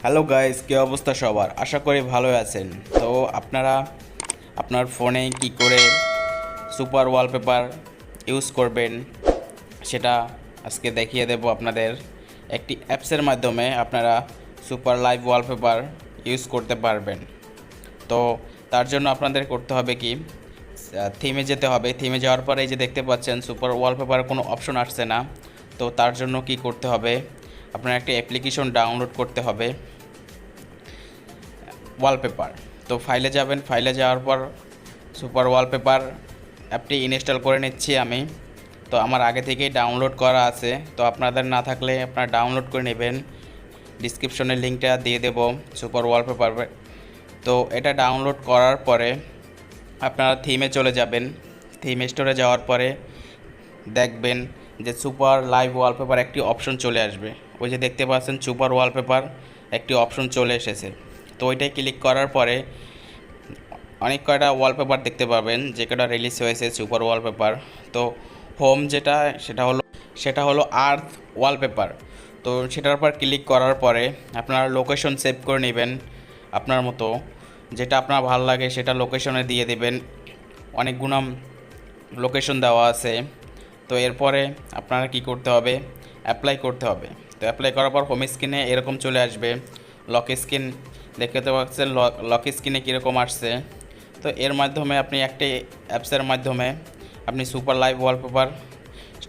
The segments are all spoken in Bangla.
হ্যালো গাইস, কী অবস্থা সবার? আশা করি ভালো আছেন। তো আপনারা আপনার ফোনে কি করে সুপার ওয়ালপেপার ইউজ করবেন সেটা আজকে দেখিয়ে দেব আপনাদের। একটি অ্যাপসের মাধ্যমে আপনারা সুপার লাইভ ওয়ালপেপার ইউজ করতে পারবেন। তো তার জন্য আপনাদের করতে হবে কি, থিমে যেতে হবে। থিমে যাওয়ার পরে এই যে দেখতে পাচ্ছেন সুপার ওয়ালপেপার কোনো অপশন আসছে না। তো তার জন্য কি করতে হবে, আপনার একটা অ্যাপ্লিকেশন ডাউনলোড করতে হবে, ওয়ালপেপার। তো ফাইলে যাবেন, ফাইলে যাওয়ার পর সুপার ওয়ালপেপার অ্যাপটি ইনস্টল করে নিচ্ছি আমি। তো আমার আগে থেকেই ডাউনলোড করা আছে, তো আপনাদের না থাকলে আপনারা ডাউনলোড করে নেবেন। ডিসক্রিপশনের লিঙ্কটা দিয়ে দেব সুপার ওয়ালপেপার। তো এটা ডাউনলোড করার পরে আপনারা থিমে চলে যাবেন। থিম স্টোরে যাওয়ার পরে দেখবেন যে সুপার লাইভ ওয়ালপেপার একটি অপশন চলে আসবে। ওই যে দেখতে পাচ্ছেন সুপার ওয়ালপেপার একটি অপশন চলে এসেছে। তো ওইটাই ক্লিক করার পরে অনেক কয়টা ওয়ালপেপার দেখতে পাবেন, যে কটা রিলিজ হয়েছে সুপার ওয়ালপেপার। তো হোম যেটা সেটা হলো আর্থ ওয়ালপেপার। তো সেটার উপর ক্লিক করার পরে আপনারা লোকেশন সেভ করে নেবেন আপনার মতো, যেটা আপনার ভালো লাগে সেটা লোকেশনে দিয়ে দেবেন। অনেকগুলো লোকেশন দেওয়া আছে। তো এরপরে আপনারা কি করতে হবে, অ্যাপ্লাই করতে হবে। তো অ্যাপ্লাই করার পর হোম স্ক্রিনে এরকম চলে আসবে। লক স্ক্রিন দেখতে পাচ্ছেন, লক স্ক্রিনে কীরকম আসছে। তো এর মাধ্যমে আপনি একটি অ্যাপসের মাধ্যমে আপনি সুপার লাইভ ওয়ালপেপার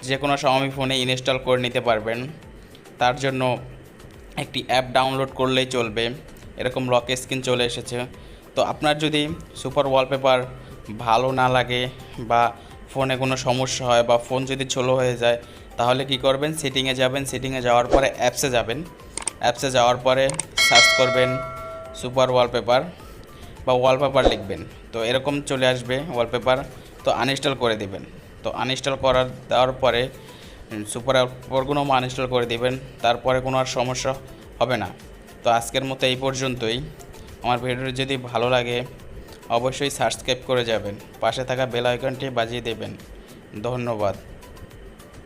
যে কোনো Xiaomi ফোনে ইনস্টল করে নিতে পারবেন। তার জন্য একটি অ্যাপ ডাউনলোড করলেই চলবে। এরকম লক স্ক্রিন চলে এসেছে। তো আপনার যদি সুপার ওয়ালপেপার ভালো না লাগে বা ফোনে কোনো সমস্যা হয় বা ফোন যদি স্লো হয়ে যায়, তাহলে কি করবেন, সেটিংয়ে যাবেন। সেটিংয়ে যাওয়ার পরে অ্যাপসে যাবেন। অ্যাপসে যাওয়ার পরে সার্চ করবেন সুপার ওয়ালপেপার বা ওয়ালপেপার লিখবেন। তো এরকম চলে আসবে ওয়ালপেপার। তো আনইনস্টল করে দেবেন। তো আনইনস্টল দেওয়ার পরে সুপার ওয়ালপেপারগুলো আনইনস্টল করে দেবেন। তারপরে কোনো আর সমস্যা হবে না। তো আজকের মতো এই পর্যন্তই। আমার ভিডিওটি যদি ভালো লাগে অবশ্যই সাবস্ক্রাইব করে যাবেন, পাশে থাকা বেল আইকনটি বাজিয়ে দেবেন। ধন্যবাদ।